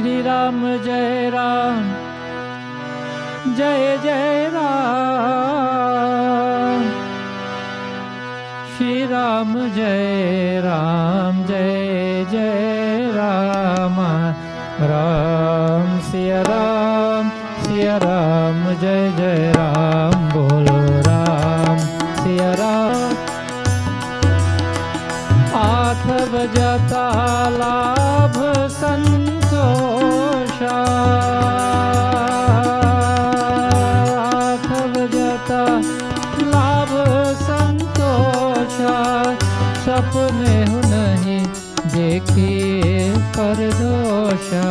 Shri Ram Jai Ram, Jai Jai Ram. Shri Ram Jai Ram, Jai Jai Ram. Ram Siya Ram, Siya Ram, Jai Jai Ram. Bolo Ram Siya Ram. आठ बजता लाभ संतोषा, आठ बजता लाभ संतोषा, सपने हो नहीं देखिए परदोषा.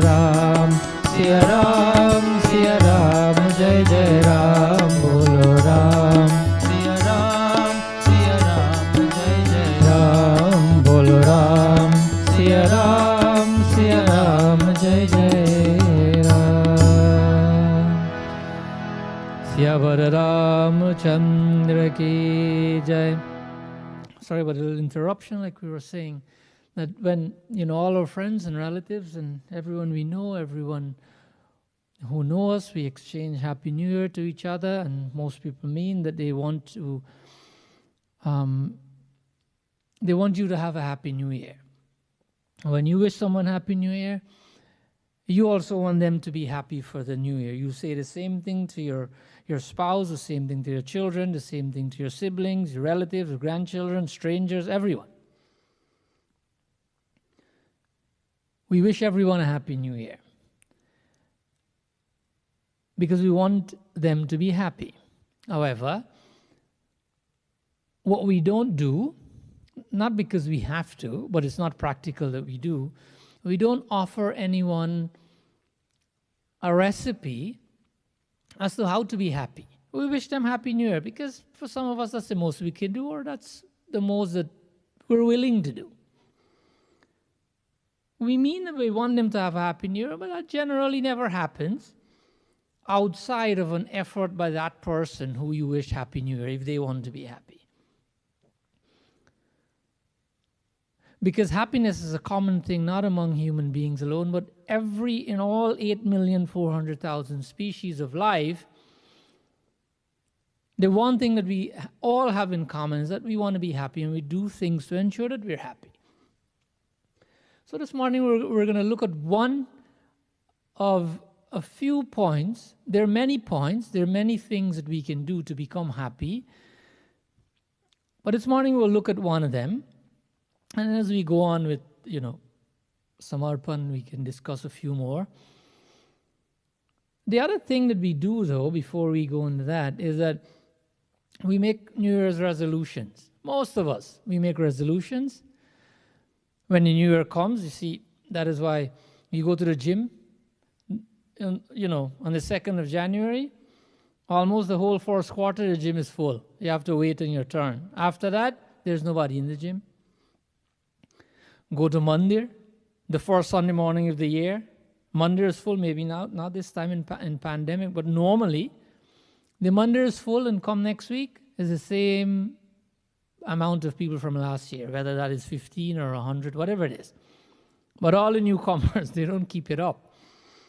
राम सिया राम, सिया राम, जय जय राम. बोलो राम सिया राम, सिया राम, जय जय राम. बोलो राम सिया राम, सिया राम, जय जय राम. सियावर रामचंद्र की जय. Sorry about a little interruption. Like we were saying, that when, all our friends and relatives and everyone we know, everyone who know us, we exchange Happy New Year to each other, and most people mean that they want you to have a Happy New Year. When you wish someone Happy New Year, you also want them to be happy for the New Year. You say the same thing to your spouse, the same thing to your children, the same thing to your siblings, your relatives, your grandchildren, strangers, everyone. We wish everyone a Happy New Year because we want them to be happy. However, what we don't do, not because we have to, but it's not practical that we do, we don't offer anyone a recipe as to how to be happy. We wish them Happy New Year because for some of us that's the most we can do, or that's the most that we're willing to do. We mean that we want them to have a Happy New Year, but that generally never happens outside of an effort by that person who you wish Happy New Year if they want to be happy. Because happiness is a common thing, not among human beings alone, but in all 8,400,000 species of life, the one thing that we all have in common is that we want to be happy, and we do things to ensure that we're happy. So this morning we're going to look at one of a few points. There are many points, there are many things that we can do to become happy. But this morning we'll look at one of them. And as we go on with, Samarpan, we can discuss a few more. The other thing that we do, though, before we go into that, is that we make New Year's resolutions. Most of us, we make resolutions. When the New Year comes, you see, that is why you go to the gym, on the 2nd of January, almost the whole first quarter, the gym is full. You have to wait on your turn. After that, there's nobody in the gym. Go to Mandir, the first Sunday morning of the year. Mandir is full, maybe not this time in pandemic, but normally, the Mandir is full, and come next week is the same amount of people from last year, whether that is 15 or 100, whatever it is. But all the newcomers, they don't keep it up.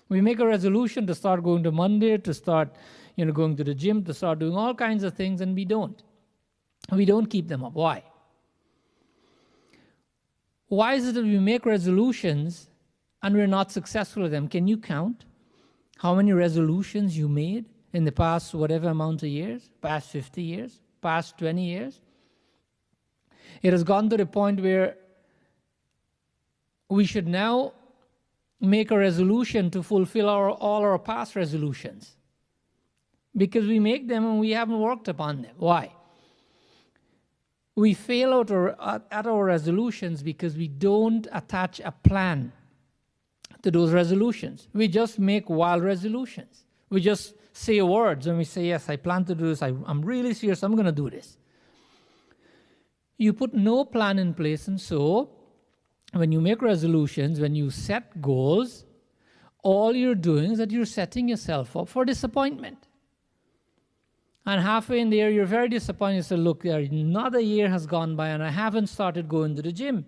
We make a resolution to start going to Mandir, to start going to the gym, to start doing all kinds of things, and we don't. We don't keep them up. Why? Why is it that we make resolutions and we're not successful with them? Can you count how many resolutions you made in the past whatever amount of years, past 50 years, past 20 years? It has gone to the point where we should now make a resolution to fulfill all our past resolutions, because we make them and we haven't worked upon them. Why? We fail at our resolutions because we don't attach a plan to those resolutions. We just make wild resolutions. We just say words and we say, yes, I plan to do this. I'm really serious. I'm going to do this. You put no plan in place, and so when you make resolutions, when you set goals, all you're doing is that you're setting yourself up for disappointment. And halfway in the year, you're very disappointed. You say, look, another year has gone by and I haven't started going to the gym.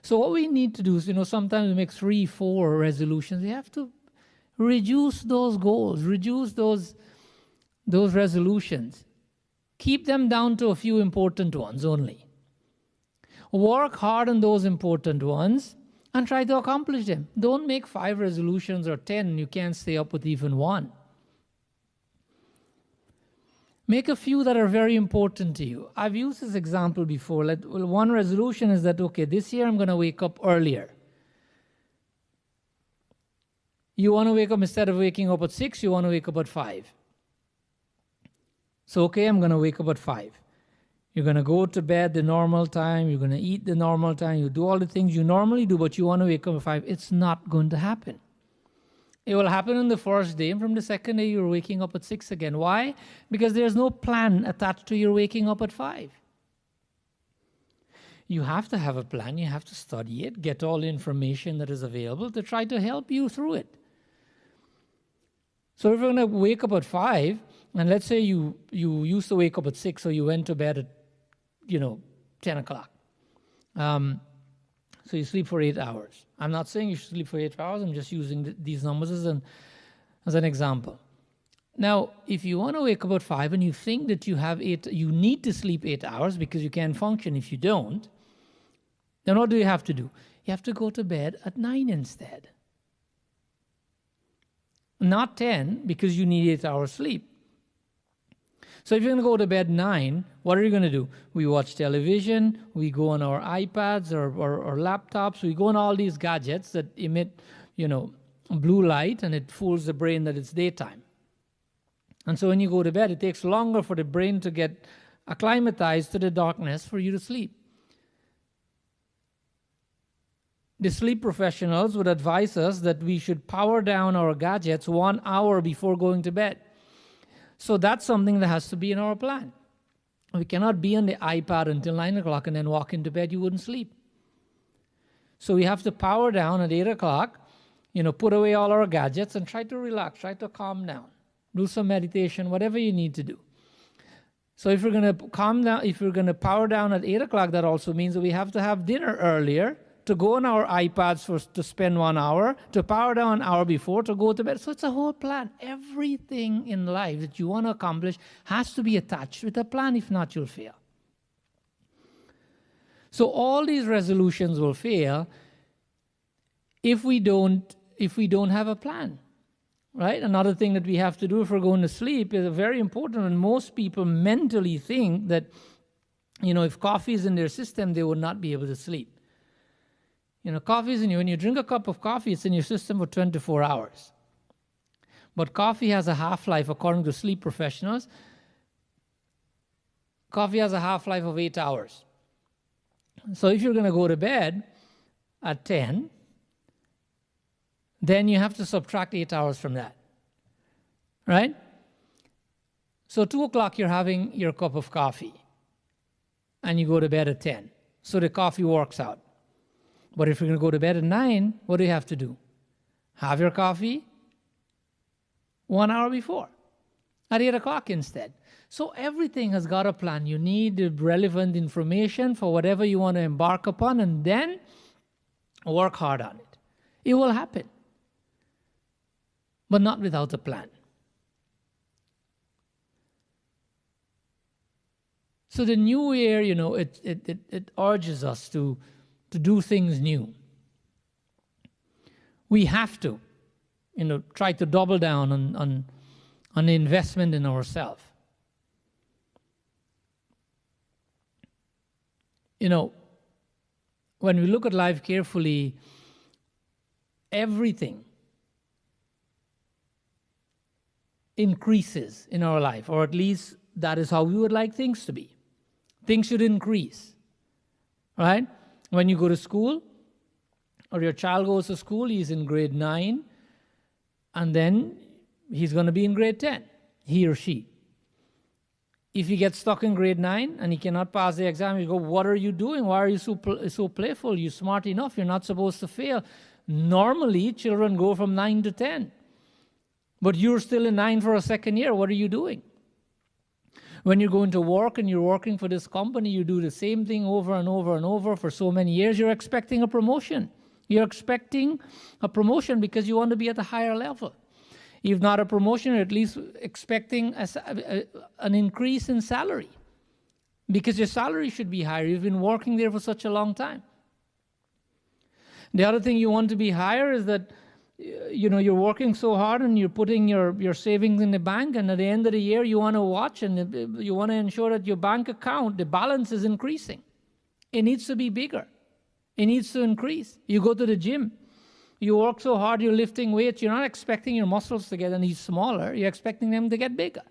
So what we need to do is, sometimes we make 3, 4 resolutions. We have to reduce those goals, reduce those resolutions. Keep them down to a few important ones only. Work hard on those important ones and try to accomplish them. Don't make 5 resolutions or 10 and you can't stay up with even one. Make a few that are very important to you. I've used this example before. One resolution is that, okay, this year I'm going to wake up earlier. You want to wake up, instead of waking up at 6, you want to wake up at 5. So, okay, I'm going to wake up at 5. You're going to go to bed the normal time. You're going to eat the normal time. You do all the things you normally do, but you want to wake up at 5. It's not going to happen. It will happen on the first day, and from the second day, you're waking up at 6 again. Why? Because there's no plan attached to your waking up at 5. You have to have a plan. You have to study it, get all the information that is available to try to help you through it. So if you're going to wake up at 5, and let's say you used to wake up at 6, so you went to bed at, 10 o'clock. So you sleep for 8 hours. I'm not saying you should sleep for 8 hours. I'm just using these numbers as an example. Now, if you want to wake up at 5 and you think that you need to sleep 8 hours because you can't function if you don't, then what do you have to do? You have to go to bed at 9 instead. Not 10, because you need 8 hours sleep. So if you're going to go to bed 9, what are you going to do? We watch television, we go on our iPads or laptops, we go on all these gadgets that emit, blue light, and it fools the brain that it's daytime. And so when you go to bed, it takes longer for the brain to get acclimatized to the darkness for you to sleep. The sleep professionals would advise us that we should power down our gadgets 1 hour before going to bed. So that's something that has to be in our plan. We cannot be on the iPad until 9 o'clock and then walk into bed. You wouldn't sleep. So we have to power down at 8 o'clock, put away all our gadgets and try to relax, try to calm down. Do some meditation, whatever you need to do. So if we're going to calm down, if we're going to power down at 8 o'clock, that also means that we have to have dinner earlier, to go on our iPads to spend 1 hour, to power down an hour before, to go to bed. So it's a whole plan. Everything in life that you want to accomplish has to be attached with a plan. If not, you'll fail. So all these resolutions will fail if we don't have a plan. Right? Another thing that we have to do if we're going to sleep is very important, and most people mentally think that, if coffee is in their system, they will not be able to sleep. Coffee is when you drink a cup of coffee, it's in your system for 24 hours. But coffee has a half-life, according to sleep professionals. Coffee has a half-life of 8 hours. So if you're going to go to bed at 10, then you have to subtract 8 hours from that. Right? So 2 o'clock, you're having your cup of coffee. And you go to bed at 10. So the coffee works out. But if you're going to go to bed at 9, what do you have to do? Have your coffee 1 hour before, at 8 o'clock instead. So everything has got a plan. You need the relevant information for whatever you want to embark upon, and then work hard on it. It will happen, but not without a plan. So the new year, it urges us to do things new. We have to, try to double down on the investment in ourselves. When we look at life carefully, everything increases in our life, or at least that is how we would like things to be. Things should increase, right? When you go to school, or your child goes to school, he's in grade 9, and then he's going to be in grade 10, he or she. If he gets stuck in grade 9 and he cannot pass the exam, you go, what are you doing? Why are you so playful? You're smart enough. You're not supposed to fail. Normally, children go from 9 to 10. But you're still in 9 for a second year. What are you doing? When you're going to work and you're working for this company, you do the same thing over and over and over for so many years, you're expecting a promotion. You're expecting a promotion because you want to be at a higher level. If not a promotion, you're at least expecting an increase in salary, because your salary should be higher. You've been working there for such a long time. The other thing you want to be higher is that you're working so hard and you're putting your savings in the bank, and at the end of the year you want to watch and you want to ensure that your bank account, the balance is increasing. It needs to be bigger. It needs to increase. You go to the gym. You work so hard, you're lifting weights. You're not expecting your muscles to get any smaller. You're expecting them to get bigger.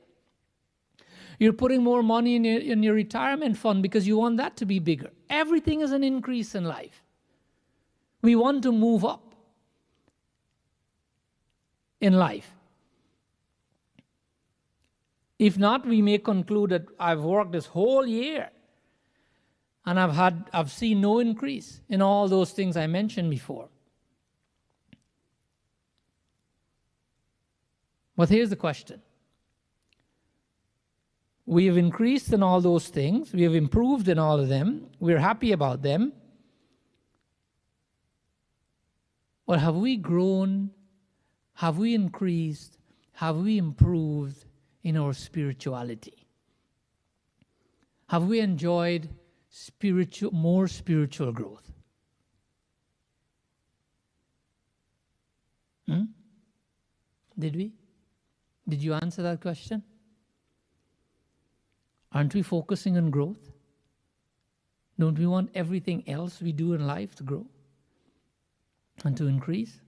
You're putting more money in your retirement fund because you want that to be bigger. Everything is an increase in life. We want to move up in life. If not, we may conclude that I've worked this whole year and I've seen no increase in all those things I mentioned before. But here's the question. We have increased in all those things. We have improved in all of them. We're happy about them. But have we grown? Have we increased? Have we improved in our spirituality? Have we enjoyed more spiritual growth? Did we? Did you answer that question? Aren't we focusing on growth? Don't we want everything else we do in life to grow and to increase?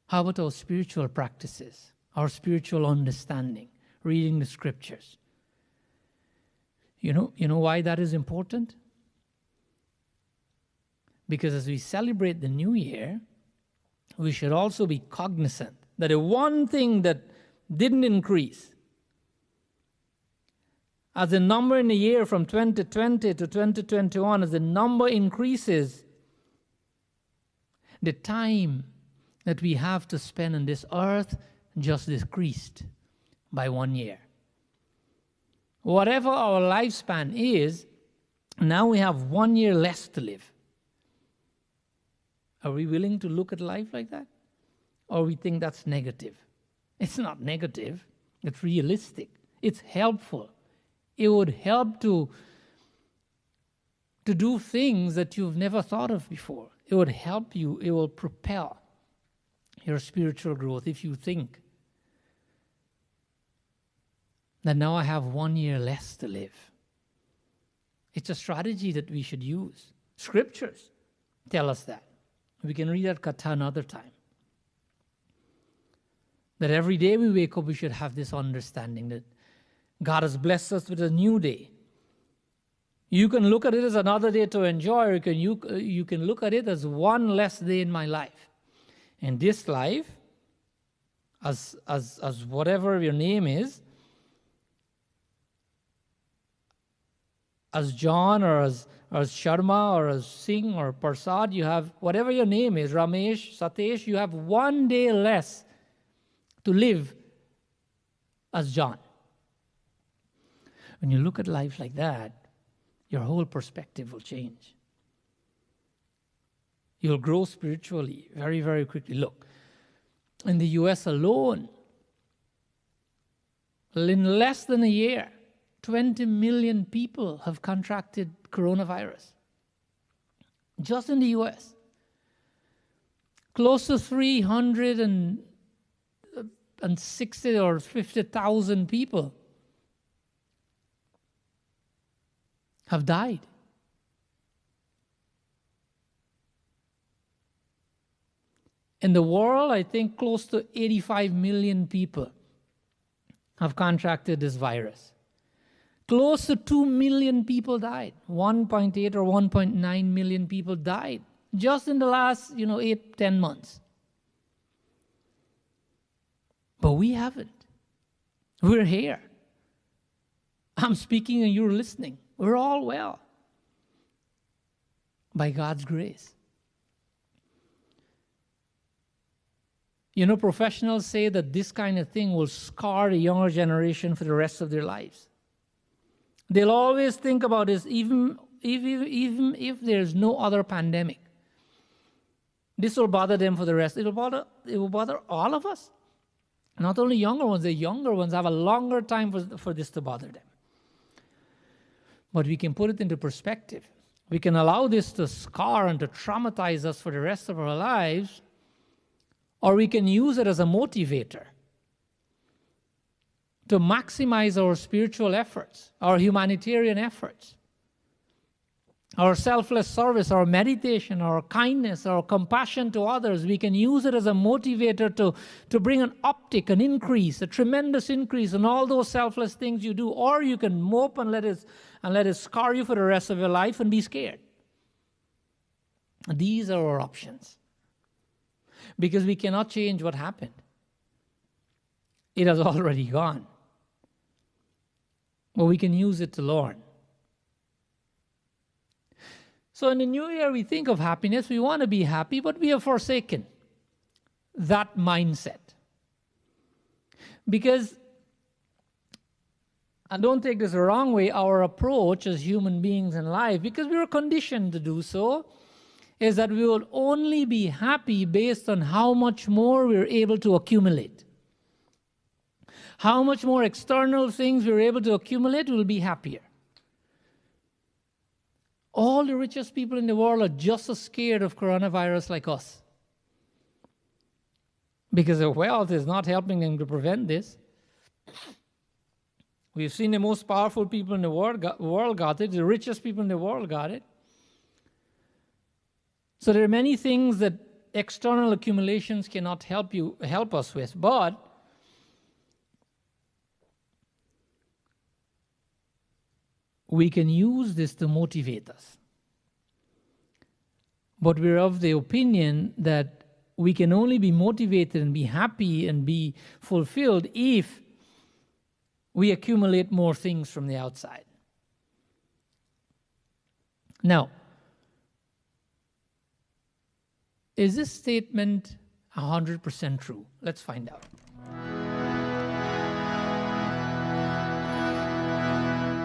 How about our spiritual practices, our spiritual understanding, reading the scriptures? You know why that is important? Because as we celebrate the new year, we should also be cognizant that the one thing that didn't increase, as the number in the year from 2020 to 2021, as the number increases, the time that we have to spend on this earth just decreased by 1 year. Whatever our lifespan is, now we have 1 year less to live. Are we willing to look at life like that? Or we think that's negative? It's not negative. It's realistic. It's helpful. It would help to do things that you've never thought of before. It would help you. It will propel your spiritual growth if you think that now I have 1 year less to live. It's a strategy that we should use. Scriptures tell us that. We can read that kata another time. That every day we wake up, we should have this understanding that God has blessed us with a new day. You can look at it as another day to enjoy, or you can look at it as one less day in my life. And this life, as whatever your name is, as John or as Sharma or as Singh or Parsad, you have whatever your name is, Ramesh, Satesh, you have 1 day less to live as John. When you look at life like that, your whole perspective will change. You'll grow spiritually very, very quickly. Look, in the US alone, in less than a year, 20 million people have contracted coronavirus. Just in the US. Close to 360 or 50,000 people have died. In the world, I think close to 85 million people have contracted this virus. Close to 2 million people died. 1.8 or 1.9 million people died just in the last 8-10 months. But we haven't. We're here. I'm speaking and you're listening. We're all well by God's grace. Professionals say that this kind of thing will scar the younger generation for the rest of their lives. They'll always think about this, even if there's no other pandemic. This will bother them for the rest. It will bother all of us. Not only younger ones, the younger ones have a longer time for this to bother them. But we can put it into perspective. We can allow this to scar and to traumatize us for the rest of our lives, or we can use it as a motivator to maximize our spiritual efforts, our humanitarian efforts, our selfless service, our meditation, our kindness, our compassion to others. We can use it as a motivator to bring an uptick, an increase, a tremendous increase in all those selfless things you do. Or you can mope and let it scar you for the rest of your life and be scared. These are our options. Because we cannot change what happened. It has already gone. But we can use it to learn. So in the new year, we think of happiness. We want to be happy, but we have forsaken that mindset. Because, and don't take this the wrong way, our approach as human beings in life, because we were conditioned to do so, is that we will only be happy based on how much more we're able to accumulate. How much more external things we're able to accumulate, we'll be happier. All the richest people in the world are just as scared of coronavirus like us. Because their wealth is not helping them to prevent this. We've seen the most powerful people in the world got it, the richest people in the world got it. So there are many things that external accumulations cannot help us with, but we can use this to motivate us. But we're of the opinion that we can only be motivated and be happy and be fulfilled if we accumulate more things from the outside. Now, is this statement 100% true? Let's find out.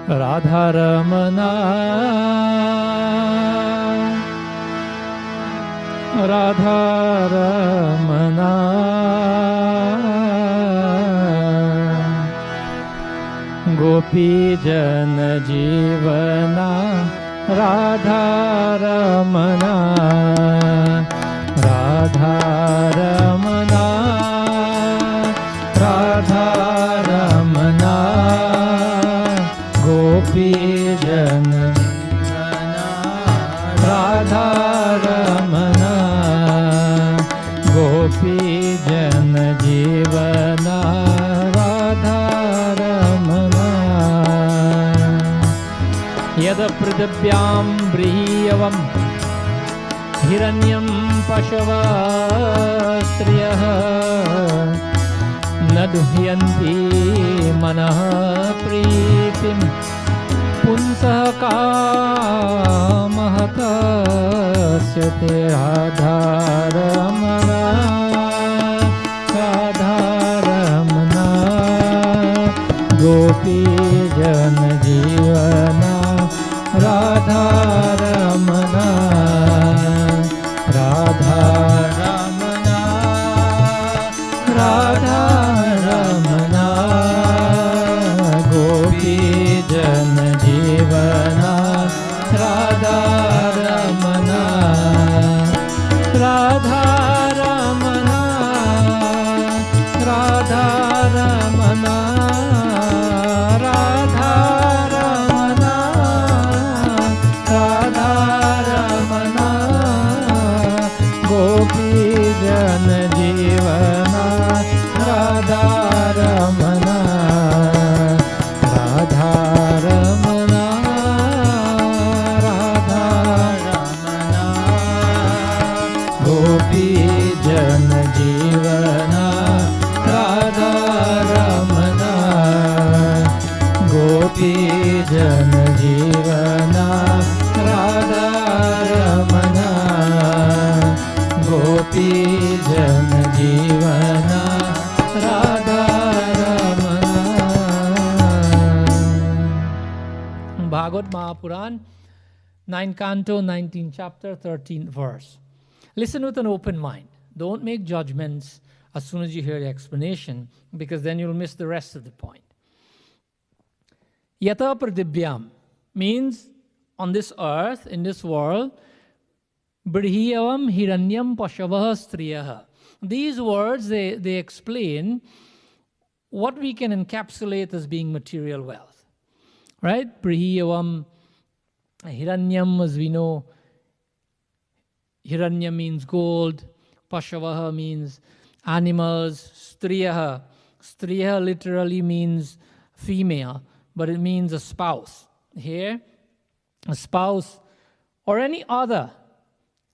Radha Ramana, Radha Ramana, Gopi Jana Jivana, Radha Ramana, Radha Ramana, Radha Ramana, Gopi Jana Jivana, Radha Ramana, Gopi Jana Jivana, Radha Ramana. Yada pridabhyam briyavam Hiranyam Pashava Striyah Naduhyanti Manaha Pritim Punsah Kamahatasya Radha Ramana, Radha Ramana, Gopi Jana Jivana, Radha Ramana, Radha Ramana, Radha Ramana, Gopi Jana Jivana, Radha Ramana, Radha Ramana, Radha Ramana, Radha Ramana, Radha Ramana, Gopi Jana Jivana, Radha Ramana, Radha Ramana, Radha Ramana, Gopi Jana Jivana, Radha Ramana, Gopi Jana Jivana, Radha Ramana, Gopi Jana Jivana, Radha Ramana. Bhagavad Mahapuran, 9th canto, 19th chapter, 13th verse. Listen with an open mind. Don't make judgments as soon as you hear the explanation, because then you'll miss the rest of the point. Yata pradibhyam means on this earth, in this world, brihyavam hiranyam pashavah striyaha. These words, they explain what we can encapsulate as being material wealth. Right? Brihyavam, hiranyam, as we know, hiranya means gold, pashavaha means animals, striyaha. Striyaha literally means female, but it means a spouse. Here, a spouse or any other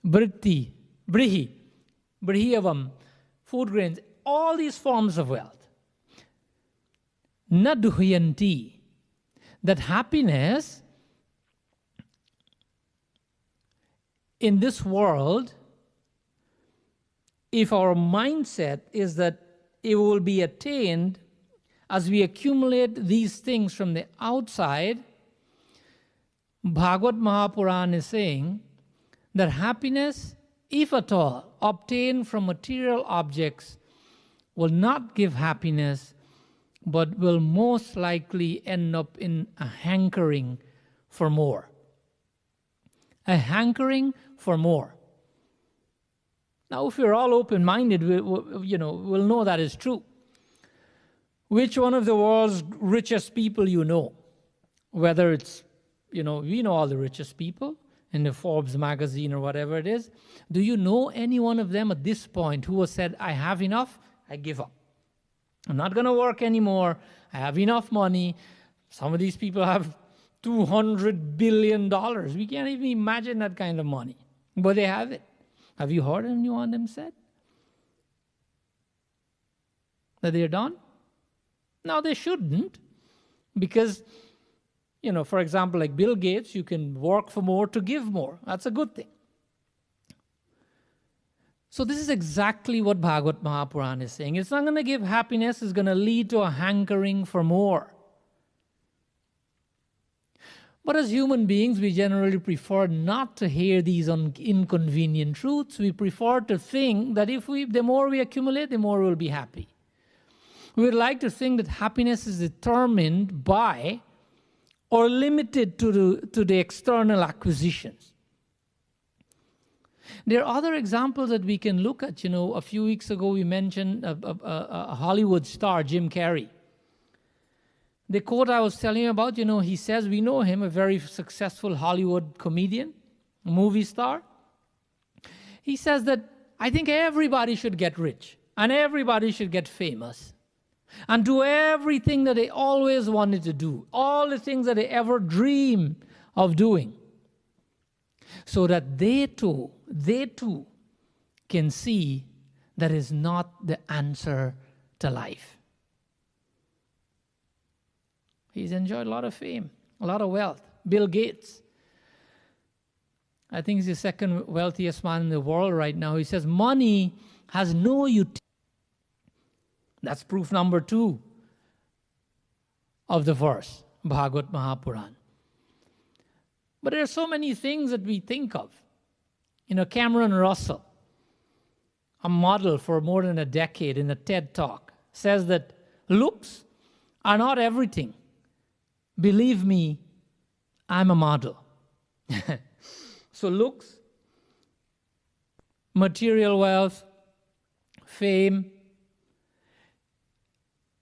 brihi, brihyavam, food grains, all these forms of wealth. Naduhyanti, that happiness in this world, if our mindset is that it will be attained as we accumulate these things from the outside, Bhagavad Mahapuran is saying that happiness, if at all, obtained from material objects will not give happiness, but will most likely end up in a hankering for more. A hankering for more. Now, if we're all open-minded, we'll know that is true. Which one of the world's richest people you know? Whether it's, we know all the richest people in the Forbes magazine or whatever it is. Do you know any one of them at this point who has said, I have enough, I give up. I'm not going to work anymore. I have enough money. Some of these people have $200 billion. We can't even imagine that kind of money. But they have it. Have you heard anyone of them said that they're done? No, they shouldn't. Because, for example, like Bill Gates, you can work for more to give more. That's a good thing. So this is exactly what Bhagavad Mahapuran is saying. It's not going to give happiness. It's going to lead to a hankering for more. But as human beings, we generally prefer not to hear these inconvenient truths. We prefer to think that the more we accumulate, the more we'll be happy. We would like to think that happiness is determined by or limited to the external acquisitions. There are other examples that we can look at. A few weeks ago we mentioned a Hollywood star, Jim Carrey. The quote I was telling you about, he says, we know him, a very successful Hollywood comedian, movie star. He says that, I think everybody should get rich and everybody should get famous and do everything that they always wanted to do, all the things that they ever dream of doing, so that they too can see that is not the answer to life. He's enjoyed a lot of fame, a lot of wealth. Bill Gates, I think he's the second wealthiest man in the world right now. He says money has no utility. That's proof number 2 of the verse, Bhagavad Mahapuran. But there are so many things that we think of. Cameron Russell, a model for more than a decade in a TED Talk, says that looks are not everything. Believe me, I'm a model. So looks, material wealth, fame.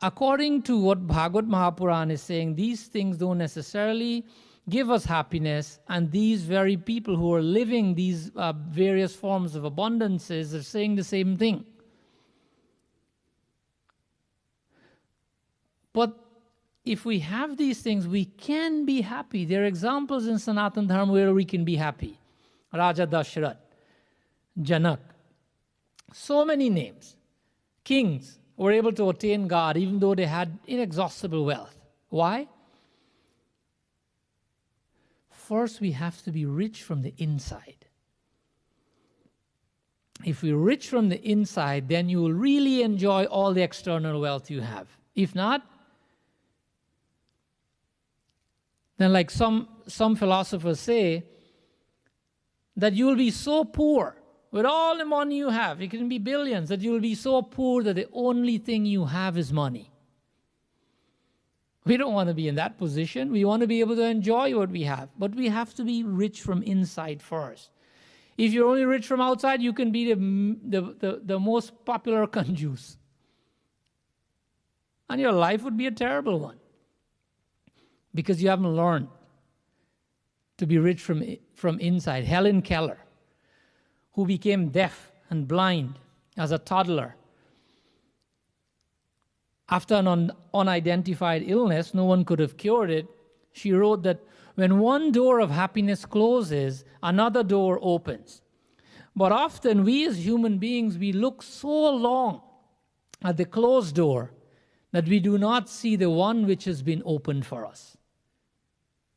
According to what Bhagavad Mahapuran is saying, these things don't necessarily give us happiness, and these very people who are living these various forms of abundances are saying the same thing. But if we have these things, we can be happy. There are examples in Sanatana Dharma where we can be happy. Raja Dashrath, Janak, so many names. Kings were able to attain God even though they had inexhaustible wealth. Why? First, we have to be rich from the inside. If we're rich from the inside, then you will really enjoy all the external wealth you have. If not, then like some philosophers say, that you will be so poor with all the money you have, it can be billions, that you will be so poor that the only thing you have is money. We don't want to be in that position. We want to be able to enjoy what we have. But we have to be rich from inside first. If you're only rich from outside, you can be the most popular conjuice. And your life would be a terrible one. Because you haven't learned to be rich from inside. Helen Keller, who became deaf and blind as a toddler, after an unidentified illness, no one could have cured it. She wrote that when one door of happiness closes, another door opens. But often we as human beings, we look so long at the closed door that we do not see the one which has been opened for us.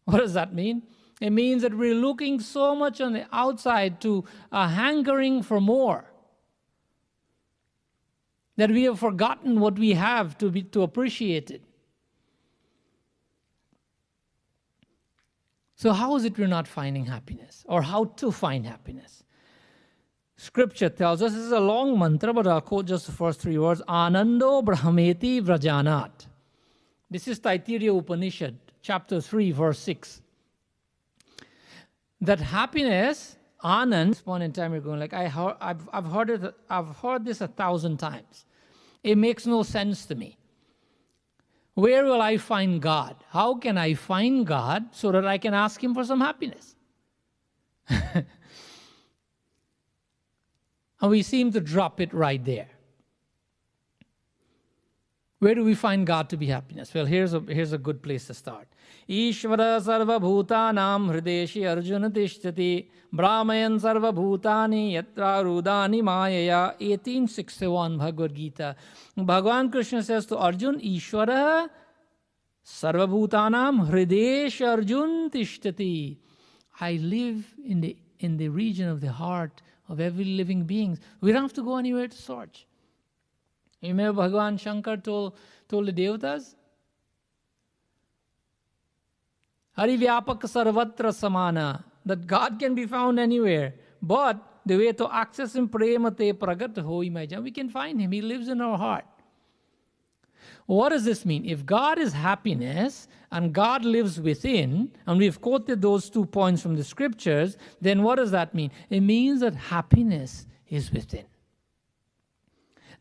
What does that mean? It means that we're looking so much on the outside to a hankering for more, that we have forgotten what we have to appreciate it. So how is it we're not finding happiness, or how to find happiness? Scripture tells us, this is a long mantra, but I'll quote just the first 3 words. Anando brahmeti vrajanat. This is Taittiriya Upanishad, chapter 3, verse 6. That happiness, Anand, at this point in time you're going like, I've heard this 1,000 times. It makes no sense to me. Where will I find God? How can I find God so that I can ask Him for some happiness? And we seem to drop it right there. Where do we find God to be happiness? Well, here's a good place to start. Ishvara sarva bhutanam hrideshi arjuna tishtati brahmayan sarva bhutani yatra rudani mayaya. 1861 Bhagavad Gita. Bhagavan Krishna says to Arjun, Ishvara sarva bhutanam hrideshi arjun tishtati. I live in the region of the heart of every living being. We don't have to go anywhere to search. You remember Bhagavan Shankar told the Devatas? Hari Vyapak Sarvatra Samana, that God can be found anywhere. But the way to access Him, Premate Pragat Hoi Maija, we can find Him. He lives in our heart. What does this mean? If God is happiness and God lives within, and we've quoted those 2 points from the scriptures, then what does that mean? It means that happiness is within.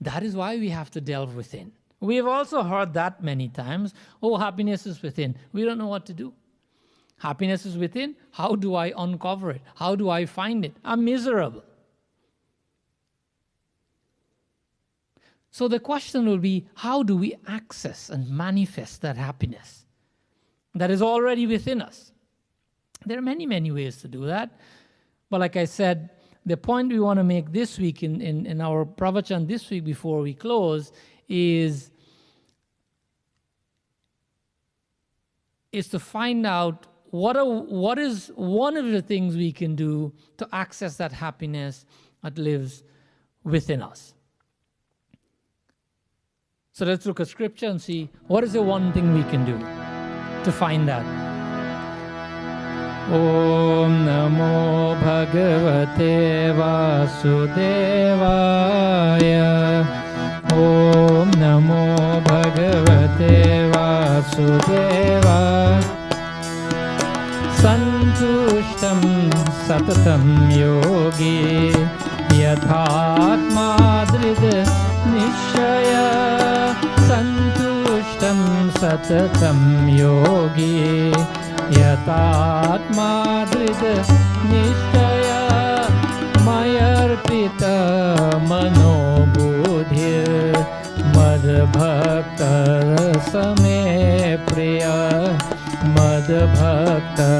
That is why we have to delve within. We have also heard that many times. Oh, happiness is within. We don't know what to do. Happiness is within. How do I uncover it? How do I find it? I'm miserable. So the question will be, how do we access and manifest that happiness that is already within us? There are many, many ways to do that. But like I said, the point we want to make this week in our pravachan this week before we close is to find out what is one of the things we can do to access that happiness that lives within us. So let's look at scripture and see what is the one thing we can do to find that. Om Namo Bhagavate Vasudevaya. Om Namo Bhagavate Vasudevaya. Santushtam Satatam Yogi Yathatma Drid Nishaya. Santushtam Satatam Yogi Yatatma Drid Nishaya. Mayarpita Mano Budhir Madbhakta Same Priya. Madbhakta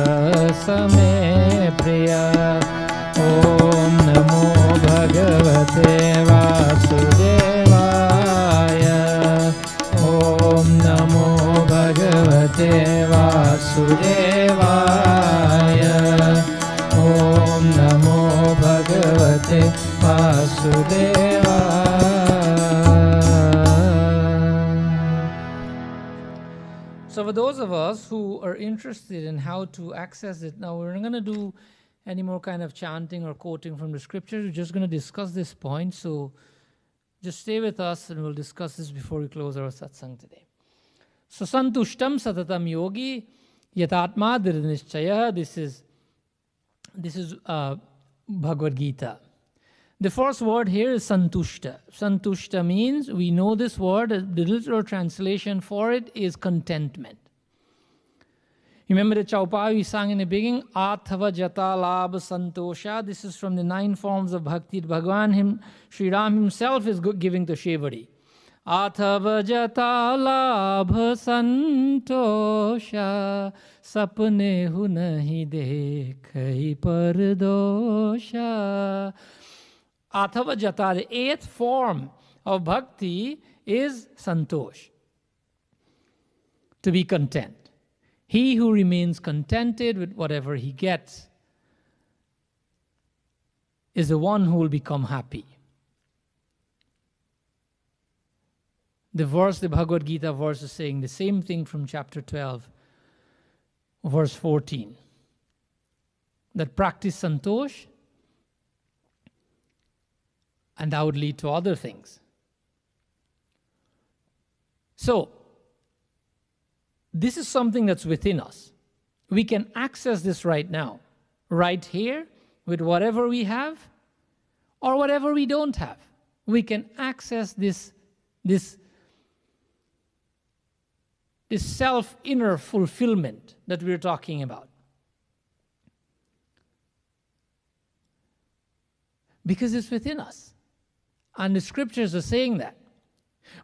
Same Priya. Om Namo Bhagavate Vasudevaya. Om Namo Bhagavate Vasudevaya. Om Namo Bhagavate Vasudevaya. So for for those of us who are interested in how to access it, now we're not going to do any more kind of chanting or quoting from the scriptures. We're just going to discuss this point. So just stay with us and we'll discuss this before we close our satsang today. So santushtam satatam yogi yatatma dridhanishchaya. This is Bhagavad Gita. The first word here is santushta. Santushta means, we know this word, the literal translation for it is contentment. Remember the Chaupai we sang in the beginning, Athava Jata Labha Santosha. This is from the 9 forms of Bhakti. Bhagavan, Sri Ram himself is giving to Shevadi. Athava Jata Labha Santosha, Sapne hu nahi dekhai pardosha. Athava Jata, the 8th form of Bhakti is Santosh, to be content. He who remains contented with whatever he gets is the one who will become happy. The verse, the Bhagavad Gita verse is saying the same thing from chapter 12, verse 14. That practice santosh and that would lead to other things. So, this is something that's within us. We can access this right now, right here, with whatever we have or whatever we don't have. We can access this self-inner fulfillment that we're talking about. Because it's within us. And the scriptures are saying that.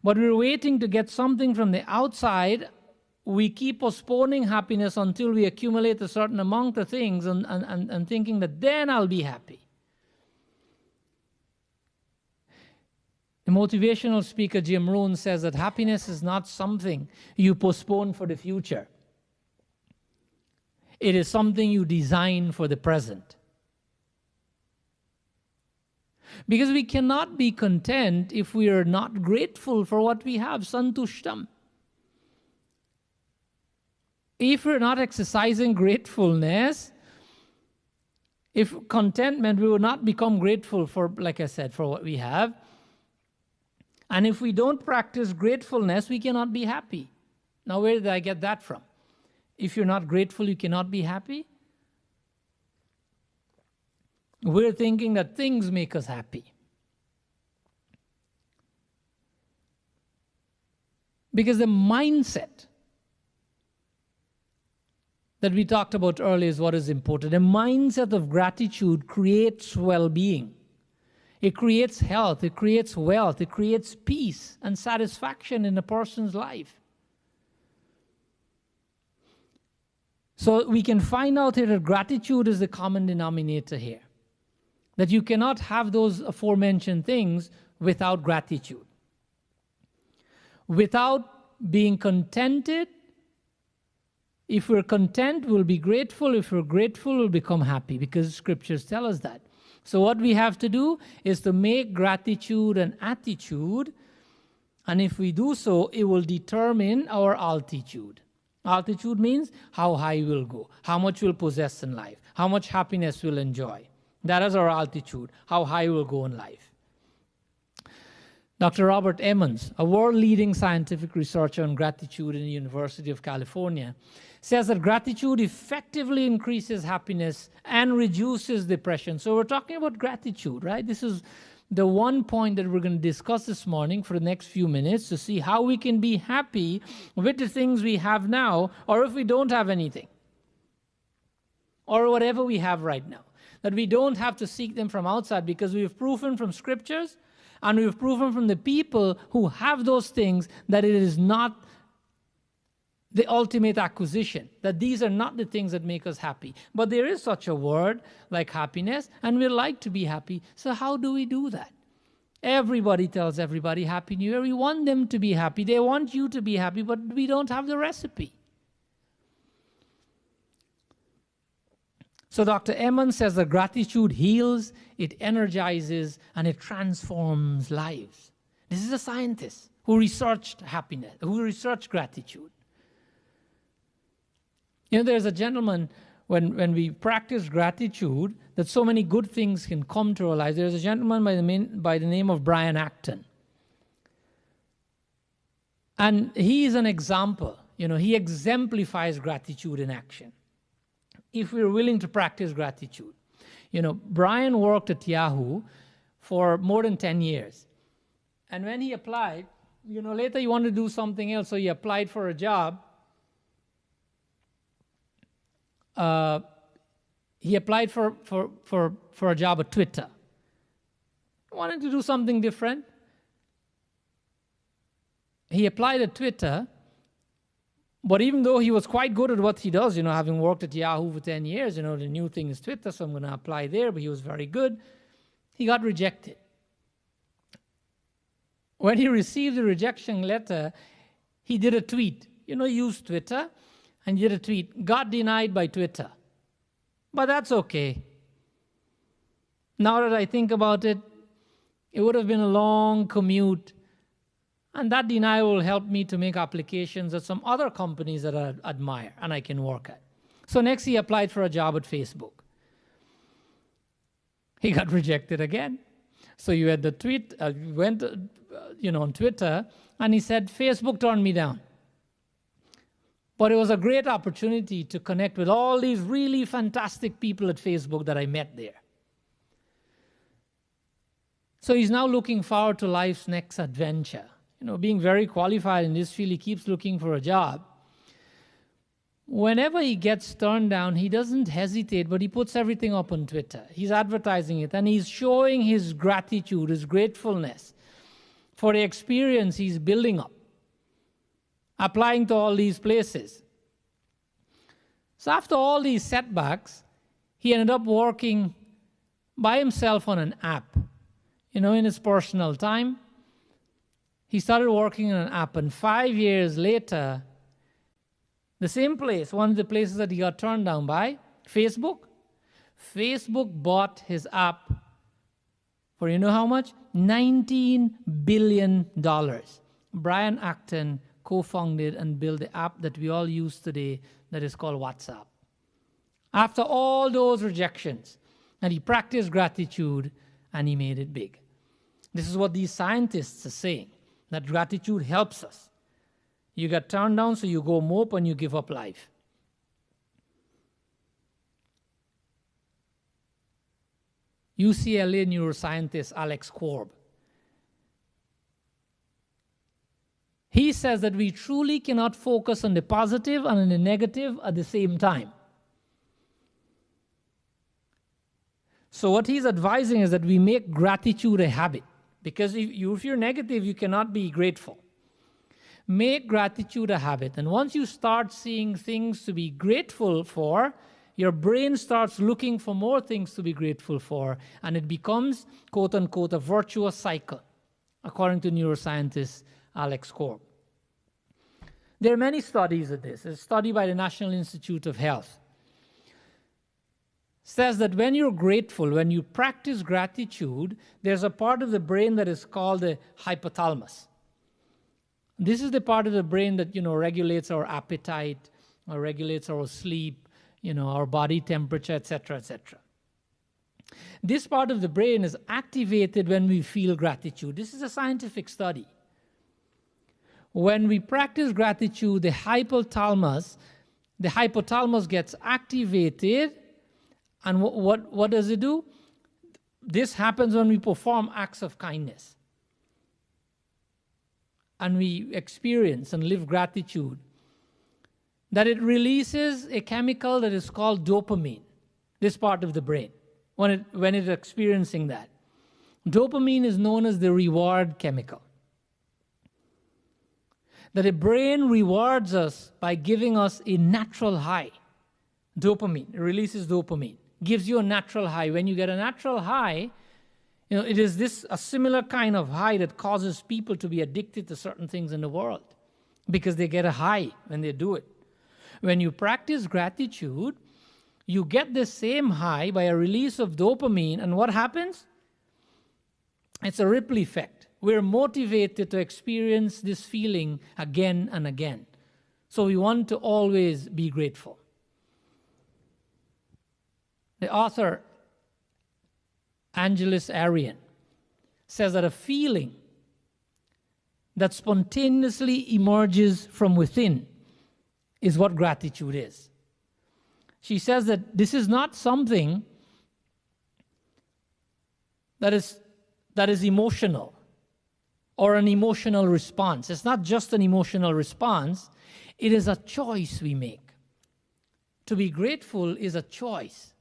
But we're waiting to get something from the outside. We keep postponing happiness until we accumulate a certain amount of things and thinking that then I'll be happy. The motivational speaker Jim Rohn says that happiness is not something you postpone for the future. It is something you design for the present. Because we cannot be content if we are not grateful for what we have, santushtam. If we're not exercising gratefulness, if contentment, we will not become grateful for, like I said, for what we have. And if we don't practice gratefulness, we cannot be happy. Now, where did I get that from? If you're not grateful, you cannot be happy? We're thinking that things make us happy. Because the mindset that we talked about earlier is what is important. A mindset of gratitude creates well-being. It creates health, it creates wealth, it creates peace and satisfaction in a person's life. So we can find out here that gratitude is the common denominator here. That you cannot have those aforementioned things without gratitude. Without being contented, if we're content, we'll be grateful. If we're grateful, we'll become happy, because scriptures tell us that. So what we have to do is to make gratitude an attitude, and if we do so, it will determine our altitude. Altitude means how high we'll go, how much we'll possess in life, how much happiness we'll enjoy. That is our altitude, how high we'll go in life. Dr. Robert Emmons, a world-leading scientific researcher on gratitude in the University of California, says that gratitude effectively increases happiness and reduces depression. So we're talking about gratitude, right? This is the one point that we're going to discuss this morning for the next few minutes, to see how we can be happy with the things we have now, or if we don't have anything, or whatever we have right now. That we don't have to seek them from outside, because we've proven from scriptures and we've proven from the people who have those things that it is not the ultimate acquisition, that these are not the things that make us happy. But there is such a word like happiness, and we like to be happy. So how do we do that? Everybody tells everybody Happy New Year. We want them to be happy. They want you to be happy, but we don't have the recipe. So Dr. Emmons says that gratitude heals, it energizes, and it transforms lives. This is a scientist who researched happiness, who researched gratitude. You know, there's a gentleman, when we practice gratitude, that so many good things can come to our lives. There's a gentleman by the name of Brian Acton. And he is an example. You know, he exemplifies gratitude in action. If we're willing to practice gratitude. You know, Brian worked at Yahoo for more than 10 years. And when he applied, you know, later he wanted to do something else, so he applied for a job. He applied for a job at Twitter. He wanted to do something different. He applied at Twitter, but even though he was quite good at what he does, you know, having worked at Yahoo for 10 years, you know, the new thing is Twitter, so I'm going to apply there, but he was very good. He got rejected. When he received the rejection letter, he did a tweet. You know, he used Twitter, and he did a tweet, "Got denied by Twitter." But that's okay. Now that I think about it, it would have been a long commute, and that denial will help me to make applications at some other companies that I admire and I can work at. So next he applied for a job at Facebook. He got rejected again. So you had the tweet, went on Twitter, and he said, "Facebook turned me down." But it was a great opportunity to connect with all these really fantastic people at Facebook that I met there. So he's now looking forward to life's next adventure. You know, being very qualified in this field, he keeps looking for a job. Whenever he gets turned down, he doesn't hesitate, but he puts everything up on Twitter. He's advertising it, and he's showing his gratitude, his gratefulness for the experience he's building up, applying to all these places. So after all these setbacks, he ended up working by himself on an app. You know, in his personal time, he started working on an app, and 5 years later, the same place, one of the places that he got turned down by, Facebook bought his app for, you know how much? $19 billion. Brian Acton co-founded and built the app that we all use today that is called WhatsApp. After all those rejections, and he practiced gratitude, and he made it big. This is what these scientists are saying, that gratitude helps us. You get turned down, so you go mope and you give up life. UCLA neuroscientist Alex Korb, he says that we truly cannot focus on the positive and on the negative at the same time. So what he's advising is that we make gratitude a habit. Because if you're negative, you cannot be grateful. Make gratitude a habit. And once you start seeing things to be grateful for, your brain starts looking for more things to be grateful for, and it becomes, quote unquote, a virtuous cycle, according to neuroscientist Alex Korb. There are many studies of this. A study by the National Institute of Health says that when you're grateful, when you practice gratitude, there's a part of the brain that is called the hypothalamus. This is the part of the brain that, you know, regulates our appetite, or regulates our sleep, you know, our body temperature, etc., etc. This part of the brain is activated when we feel gratitude. This is a scientific study. When we practice gratitude, the hypothalamus gets activated, and what does it do? This happens when we perform acts of kindness, and we experience and live gratitude, that it releases a chemical that is called dopamine, this part of the brain, when it's experiencing that. Dopamine is known as the reward chemical. That the brain rewards us by giving us a natural high. Dopamine, it releases dopamine, gives you a natural high. When you get a natural high, you know, it is a similar kind of high that causes people to be addicted to certain things in the world, because they get a high when they do it. When you practice gratitude, you get the same high by a release of dopamine, and what happens? It's a ripple effect. We're motivated to experience this feeling again and again. So we want to always be grateful. The author, Angeles Arian, says that a feeling that spontaneously emerges from within is what gratitude is. She says that this is not something that is emotional or an emotional response. It's not just an emotional response, it is a choice we make. To be grateful is a choice.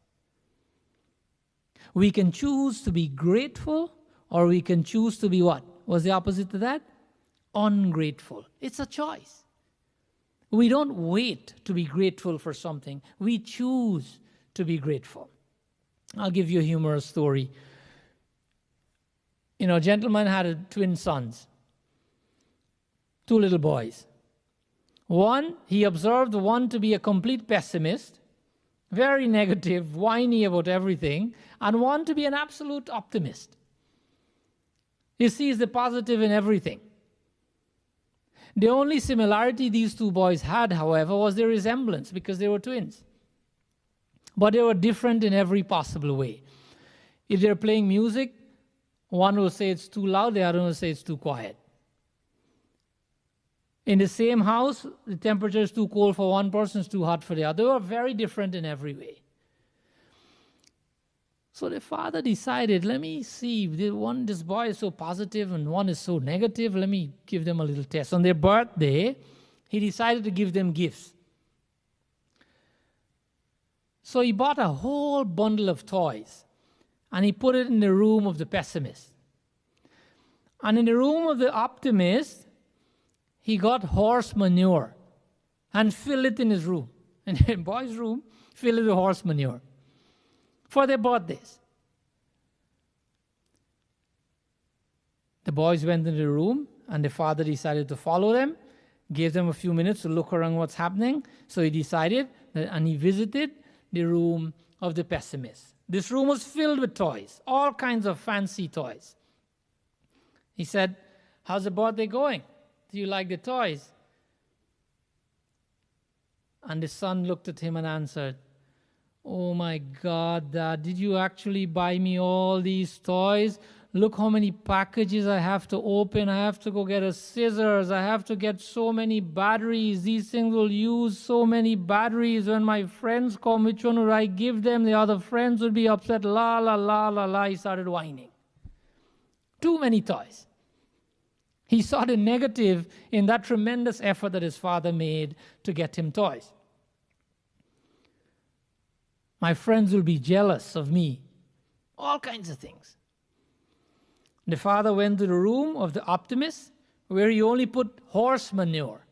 We can choose to be grateful, or we can choose to be what? What's the opposite to that? Ungrateful. It's a choice. We don't wait to be grateful for something. We choose to be grateful. I'll give you a humorous story. A gentleman had twin sons, 2 little boys. He observed one to be a complete pessimist, very negative, whiny about everything, and one to be an absolute optimist. He sees the positive in everything. The only similarity these 2 boys had, however, was their resemblance, because they were twins. But they were different in every possible way. If they're playing music, one will say it's too loud, the other will say it's too quiet. In the same house, the temperature is too cold for one person, it's too hot for the other. They were very different in every way. So the father decided, let me see, this boy is so positive and one is so negative, let me give them a little test. On their birthday, he decided to give them gifts. So he bought a whole bundle of toys and he put it in the room of the pessimist. And in the room of the optimist, he got horse manure and filled it in his room. In the boy's room, filled it with horse manure for their birthdays. The boys went into the room and the father decided to follow them, gave them a few minutes to look around what's happening. So he decided and he visited the room of the pessimist. This room was filled with toys, all kinds of fancy toys. He said, how's the birthday going? Do you like the toys? And the son looked at him and answered, oh my God, Dad, did you actually buy me all these toys? Look how many packages I have to open. I have to go get a scissors. I have to get so many batteries. These things will use so many batteries. When my friends come, which one would I give them? The other friends would be upset. La, la, la, la, la. He started whining. Too many toys. He saw the negative in that tremendous effort that his father made to get him toys. My friends will be jealous of me. All kinds of things. The father went to the room of the optimist, where he only put horse manure.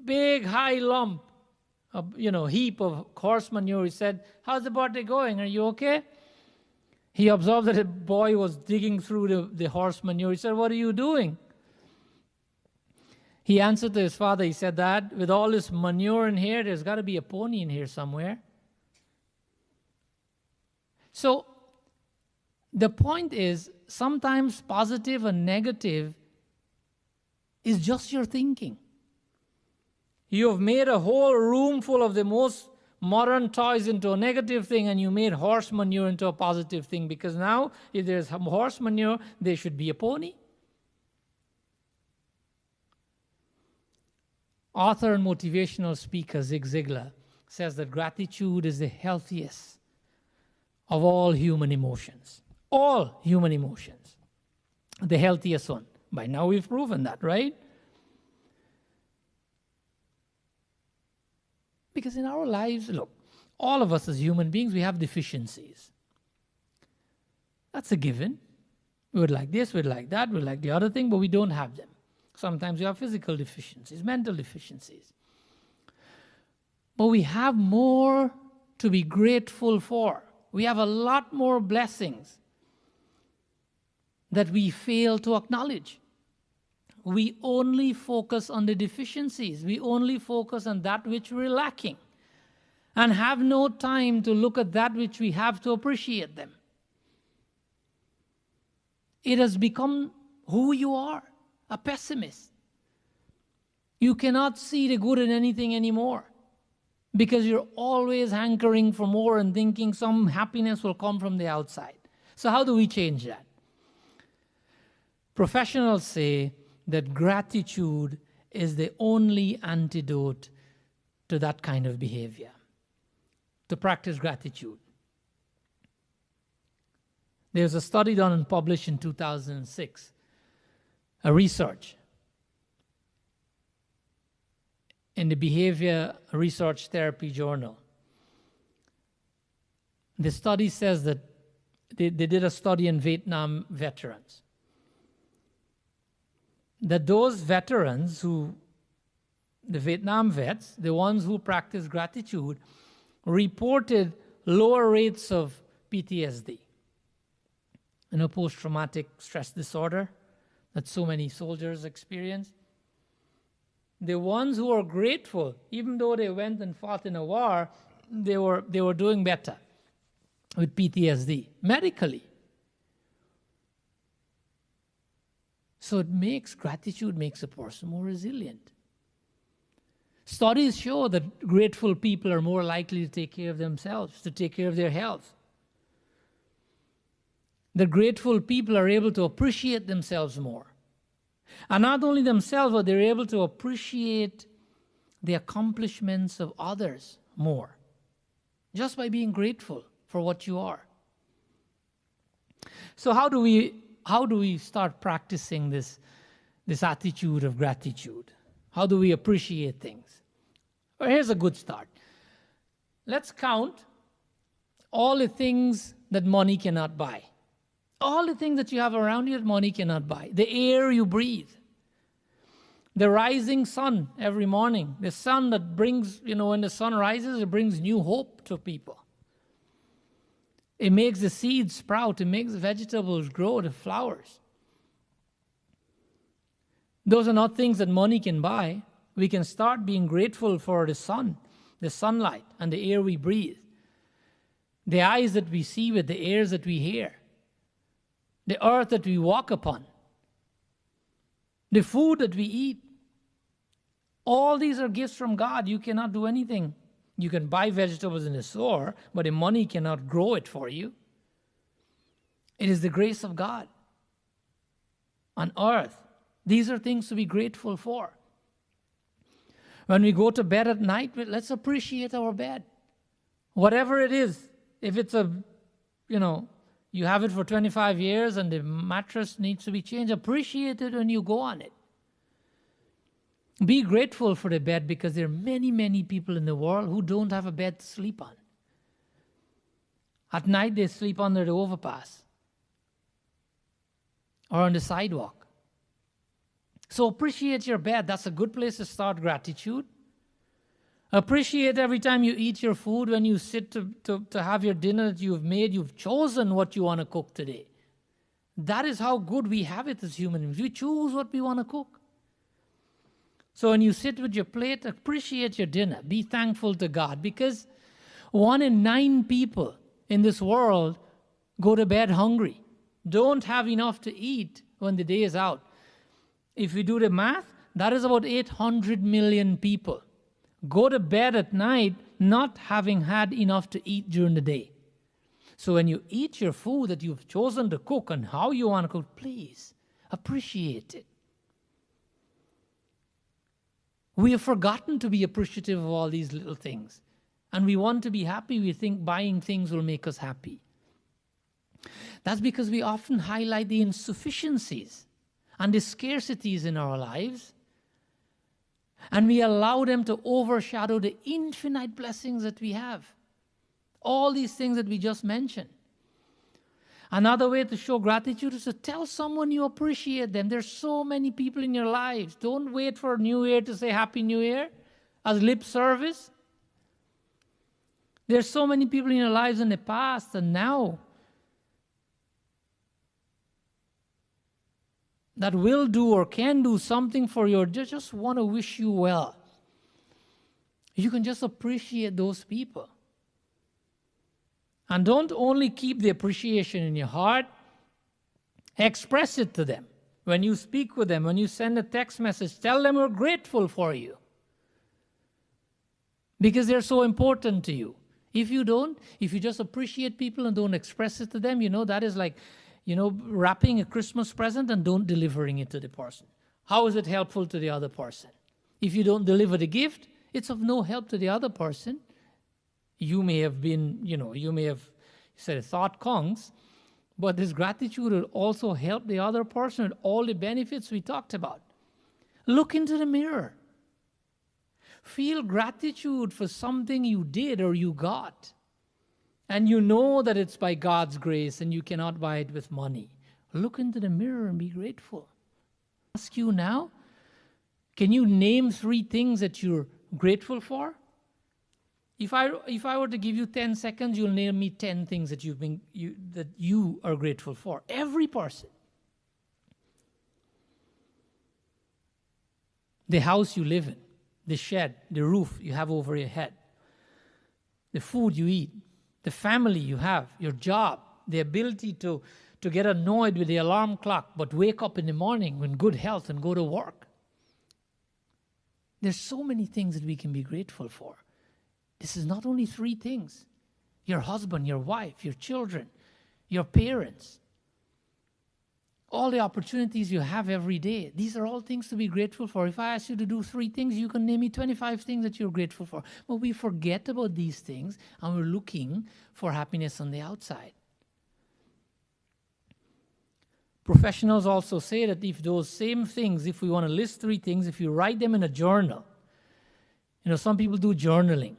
Big, high lump, heap of horse manure. He said, how's the birthday going? Are you okay? He observed that a boy was digging through the horse manure. He said, what are you doing? He answered to his father, he said, Dad, with all this manure in here, there's got to be a pony in here somewhere. So the point is, sometimes positive and negative is just your thinking. You have made a whole room full of the most modern toys into a negative thing, and you made horse manure into a positive thing, because now if there's horse manure, there should be a pony. Author and motivational speaker Zig Ziglar says that gratitude is the healthiest of all human emotions. All human emotions. The healthiest one. By now we've proven that, right? Because in our lives, look, all of us as human beings, we have deficiencies. That's a given. We would like this, we'd like that, we'd like the other thing, but we don't have them. Sometimes we have physical deficiencies, mental deficiencies. But we have more to be grateful for. We have a lot more blessings that we fail to acknowledge. We only focus on the deficiencies. We only focus on that which we're lacking, and have no time to look at that which we have to appreciate them. It has become who you are, a pessimist. You cannot see the good in anything anymore, because you're always hankering for more and thinking some happiness will come from the outside. So how do we change that? Professionals say that gratitude is the only antidote to that kind of behavior, to practice gratitude. There's a study done and published in 2006, a research in the Behavior Research Therapy Journal. The study says that they did a study in Vietnam veterans, that those veterans the Vietnam vets, the ones who practice gratitude, reported lower rates of PTSD, post-traumatic stress disorder that so many soldiers experience. The ones who are grateful, even though they went and fought in a war, they were doing better with PTSD, medically. So gratitude makes a person more resilient. Studies show that grateful people are more likely to take care of themselves, to take care of their health. That grateful people are able to appreciate themselves more. And not only themselves, but they're able to appreciate the accomplishments of others more, just by being grateful for what you are. So how do we start practicing this attitude of gratitude? How do we appreciate things? Well, here's a good start. Let's count all the things that money cannot buy. All the things that you have around you that money cannot buy. The air you breathe. The rising sun every morning. The sun that brings, when the sun rises, it brings new hope to people. It makes the seeds sprout. It makes vegetables grow, the flowers. Those are not things that money can buy. We can start being grateful for the sun, the sunlight, and the air we breathe. The eyes that we see with, the ears that we hear. The earth that we walk upon. The food that we eat. All these are gifts from God. You cannot do anything. You can buy vegetables in the store, but the money cannot grow it for you. It is the grace of God on earth. These are things to be grateful for. When we go to bed at night, let's appreciate our bed. Whatever it is, if it's you have it for 25 years and the mattress needs to be changed, appreciate it when you go on it. Be grateful for the bed, because there are many, many people in the world who don't have a bed to sleep on. At night, they sleep under the overpass or on the sidewalk. So appreciate your bed. That's a good place to start gratitude. Appreciate every time you eat your food, when you sit to have your dinner that you've made, you've chosen what you want to cook today. That is how good we have it as human beings. We choose what we want to cook. So when you sit with your plate, appreciate your dinner. Be thankful to God, because 1 in 9 people in this world go to bed hungry, don't have enough to eat when the day is out. If we do the math, that is about 800 million people go to bed at night not having had enough to eat during the day. So when you eat your food that you've chosen to cook and how you want to cook, please appreciate it. We have forgotten to be appreciative of all these little things. And we want to be happy. We think buying things will make us happy. That's because we often highlight the insufficiencies and the scarcities in our lives. And we allow them to overshadow the infinite blessings that we have. All these things that we just mentioned. Another way to show gratitude is to tell someone you appreciate them. There's so many people in your lives. Don't wait for New Year to say Happy New Year as lip service. There's so many people in your lives in the past and now that will do or can do something for you, or just want to wish you well. You can just appreciate those people. And don't only keep the appreciation in your heart, express it to them. When you speak with them, when you send a text message, tell them we're grateful for you. because they're so important to you. If you don't, if you just appreciate people and don't express it to them, that is like, wrapping a Christmas present and don't delivering it to the person. How is it helpful to the other person? If you don't deliver the gift, it's of no help to the other person. You may have been, you may have said thought counts, but this gratitude will also help the other person with all the benefits we talked about. Look into the mirror. Feel gratitude for something you did or you got. And you know that it's by God's grace and you cannot buy it with money. Look into the mirror and be grateful. I ask you now, can you name 3 things that you're grateful for? If I were to give you 10 seconds, you'll name me 10 things that you are grateful for. Every person. The house you live in, the shed, the roof you have over your head, the food you eat, the family you have, your job, the ability to get annoyed with the alarm clock but wake up in the morning with good health and go to work. There's so many things that we can be grateful for. This is not only 3 things. Your husband, your wife, your children, your parents, all the opportunities you have every day. These are all things to be grateful for. If I ask you to do 3 things, you can name me 25 things that you're grateful for. But we forget about these things and we're looking for happiness on the outside. Professionals also say that if those same things, if we want to list 3 things, if you write them in a journal, some people do journaling.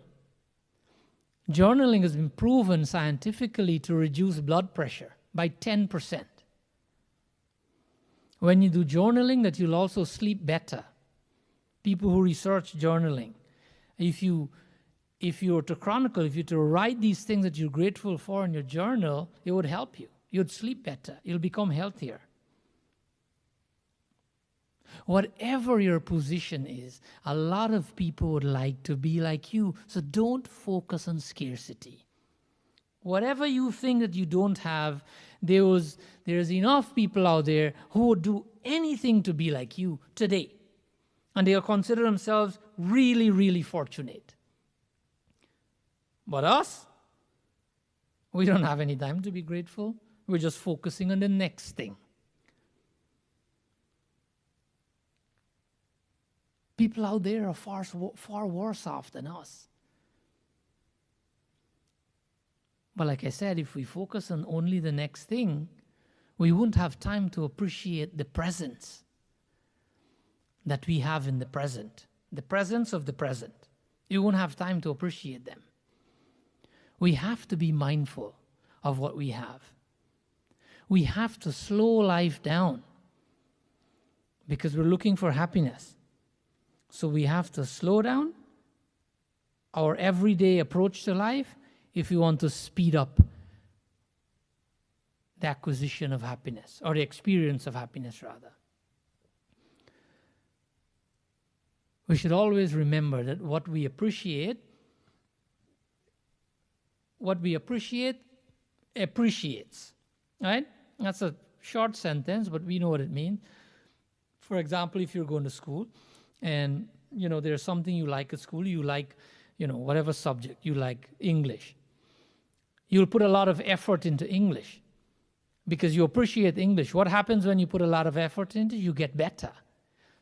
Journaling has been proven scientifically to reduce blood pressure by 10%. When you do journaling, that you'll also sleep better. People who research journaling, if you were to chronicle, if you were to write these things that you're grateful for in your journal, it would help you. You'd sleep better. You'll become healthier. Whatever your position is, a lot of people would like to be like you. So don't focus on scarcity. Whatever you think that you don't have, there's enough people out there who would do anything to be like you today. And they'll consider themselves really, really fortunate. But us, we don't have any time to be grateful. We're just focusing on the next thing. People out there are far worse off than us. But like I said, if we focus on only the next thing, we won't have time to appreciate the presence that we have in the present. The presence of the present. You won't have time to appreciate them. We have to be mindful of what we have. We have to slow life down because we're looking for happiness. So we have to slow down our everyday approach to life if we want to speed up the acquisition of happiness, or the experience of happiness, rather. We should always remember that what we appreciate appreciates, right? That's a short sentence, but we know what it means. For example, if you're going to school and, there's something you like at school, you like, whatever subject, you like English. You'll put a lot of effort into English because you appreciate English. What happens when you put a lot of effort into it? You get better.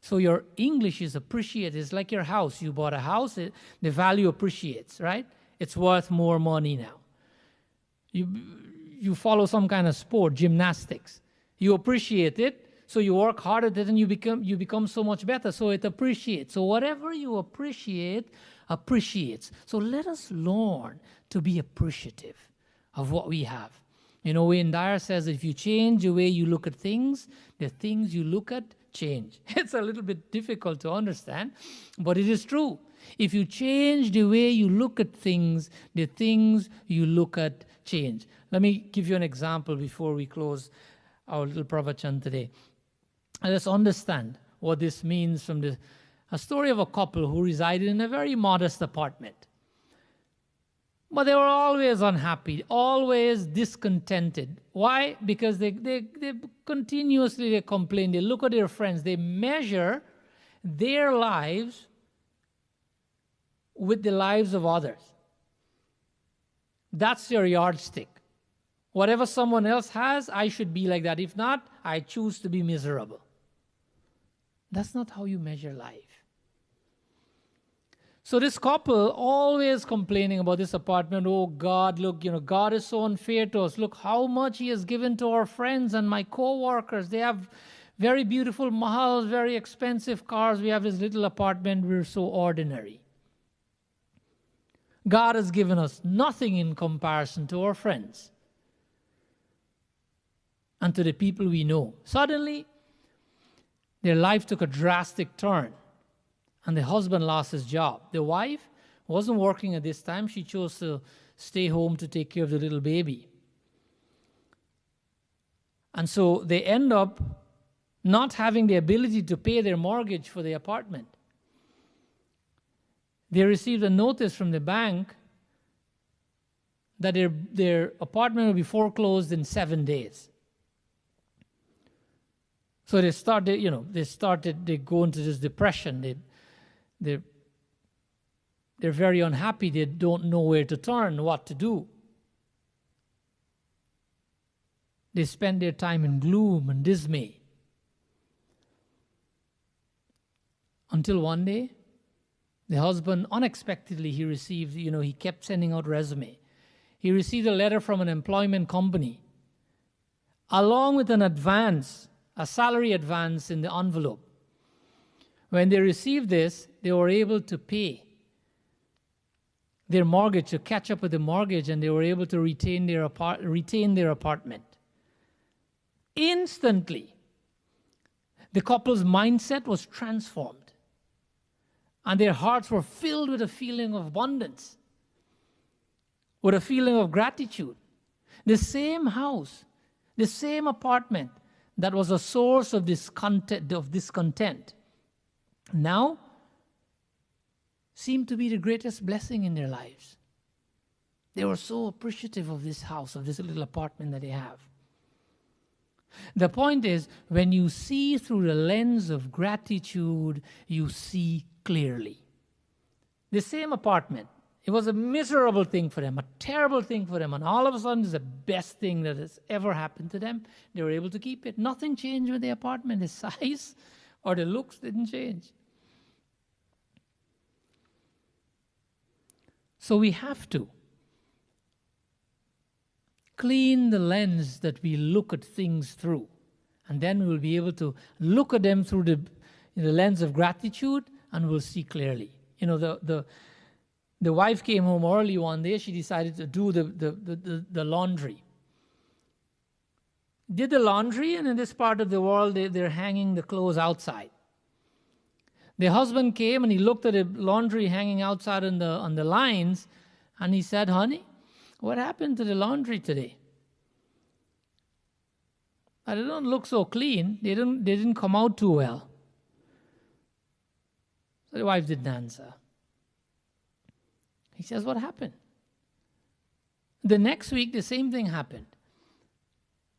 So your English is appreciated. It's like your house. You bought a house, the value appreciates, right? It's worth more money now. You follow some kind of sport, gymnastics. You appreciate it, so you work hard at it and you become so much better. So it appreciates. So whatever you appreciate, appreciates. So let us learn to be appreciative of what we have. Wayne Dyer says, if you change the way you look at things, the things you look at change. It's a little bit difficult to understand, but it is true. If you change the way you look at things, the things you look at change. Let me give you an example before we close our little pravachan today. Let's understand what this means from a story of a couple who resided in a very modest apartment. But they were always unhappy, always discontented. Why? Because they continuously complain. They look at their friends. They measure their lives with the lives of others. That's your yardstick. Whatever someone else has, I should be like that. If not, I choose to be miserable. That's not how you measure life. So this couple always complaining about this apartment. Oh God, look, God is so unfair to us. Look how much He has given to our friends and my co-workers. They have very beautiful mahals, very expensive cars. We have this little apartment. We're so ordinary. God has given us nothing in comparison to our friends and to the people we know. Suddenly, their life took a drastic turn, and the husband lost his job. The wife wasn't working at this time. She chose to stay home to take care of the little baby. And so they end up not having the ability to pay their mortgage for the apartment. They received a notice from the bank that their apartment will be foreclosed in 7 days. So they go into this depression. They're very unhappy. They don't know where to turn, what to do. They spend their time in gloom and dismay. Until one day, the husband, unexpectedly, he received, he kept sending out resume. He received a letter from an employment company, along with an advance, a salary advance in the envelope. When they received this, they were able to pay their mortgage, to catch up with the mortgage, and they were able to retain their apartment. Instantly, the couple's mindset was transformed. And their hearts were filled with a feeling of abundance, with a feeling of gratitude. The same house, the same apartment that was a source of discontent now seemed to be the greatest blessing in their lives. They were so appreciative of this house, of this little apartment that they have. The point is, when you see through the lens of gratitude, you see clearly. The same apartment, it was a miserable thing for them, a terrible thing for them, and all of a sudden it's the best thing that has ever happened to them. They were able to keep it. Nothing changed with the apartment. The size or the looks didn't change. So we have to clean the lens that we look at things through, and then we'll be able to look at them through the lens of gratitude, and we'll see clearly. The wife came home early one day. She decided to do the laundry. Did the laundry, and in this part of the world, they're hanging the clothes outside. The husband came and he looked at the laundry hanging outside on the lines, and he said, "Honey, what happened to the laundry today? They don't look so clean. They didn't come out too well." So the wife didn't answer. He says, "What happened?" The next week, the same thing happened.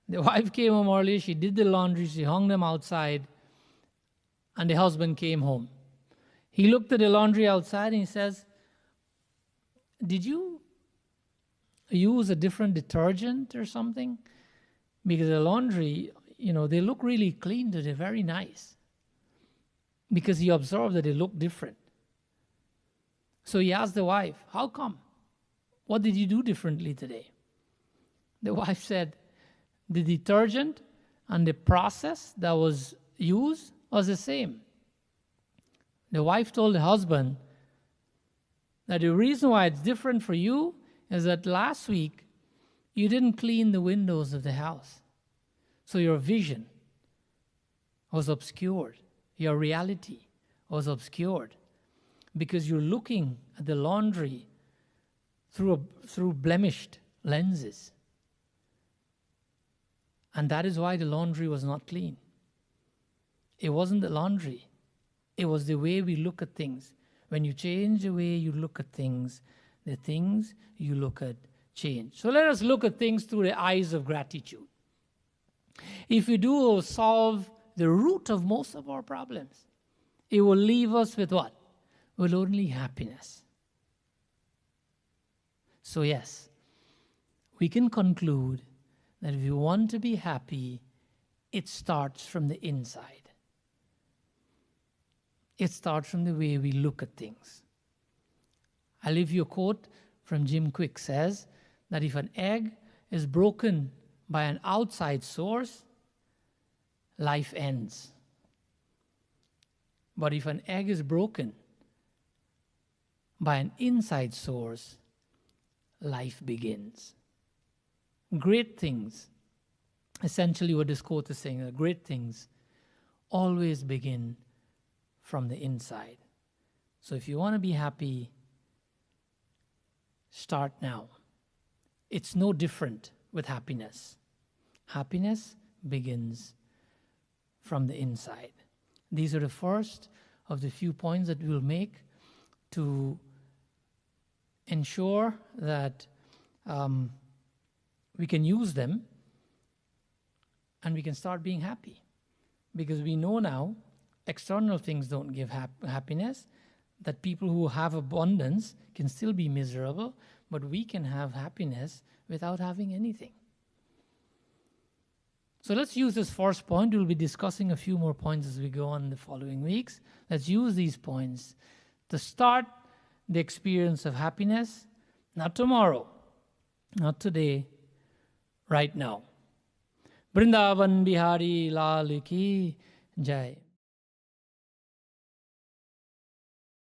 The wife came home early. She did the laundry. She hung them outside. And the husband came home. He looked at the laundry outside and he says, "Did you use a different detergent or something? Because the laundry, they look really clean. They're very nice." Because he observed that they look different. So he asked the wife, "How come? What did you do differently today?" The wife said, "The detergent and the process that was used was the same." The wife told the husband that the reason why it's different for you is that last week you didn't clean the windows of the house. So your vision was obscured. Your reality was obscured because you're looking at the laundry through blemished lenses. And that is why the laundry was not clean. It wasn't the laundry. It was the way we look at things. When you change the way you look at things, the things you look at change. So let us look at things through the eyes of gratitude. If we do, we'll solve the root of most of our problems. It will leave us with what? With only happiness. So yes, we can conclude that if you want to be happy, it starts from the inside. It starts from the way we look at things. I'll leave you a quote from Jim Quick says that if an egg is broken by an outside source, life ends. But if an egg is broken by an inside source, life begins. Great things, essentially what this quote is saying, that great things always begin from the inside. So if you want to be happy, start now. It's no different with happiness. Happiness begins from the inside. These are the first of the few points that we'll make to ensure that we can use them and we can start being happy. Because we know now external things don't give happiness, that people who have abundance can still be miserable, but we can have happiness without having anything. So let's use this first point. We'll be discussing a few more points as we go on in the following weeks. Let's use these points to start the experience of happiness, not tomorrow, not today, right now. Vrindavan Bihari Lal Ki Jai.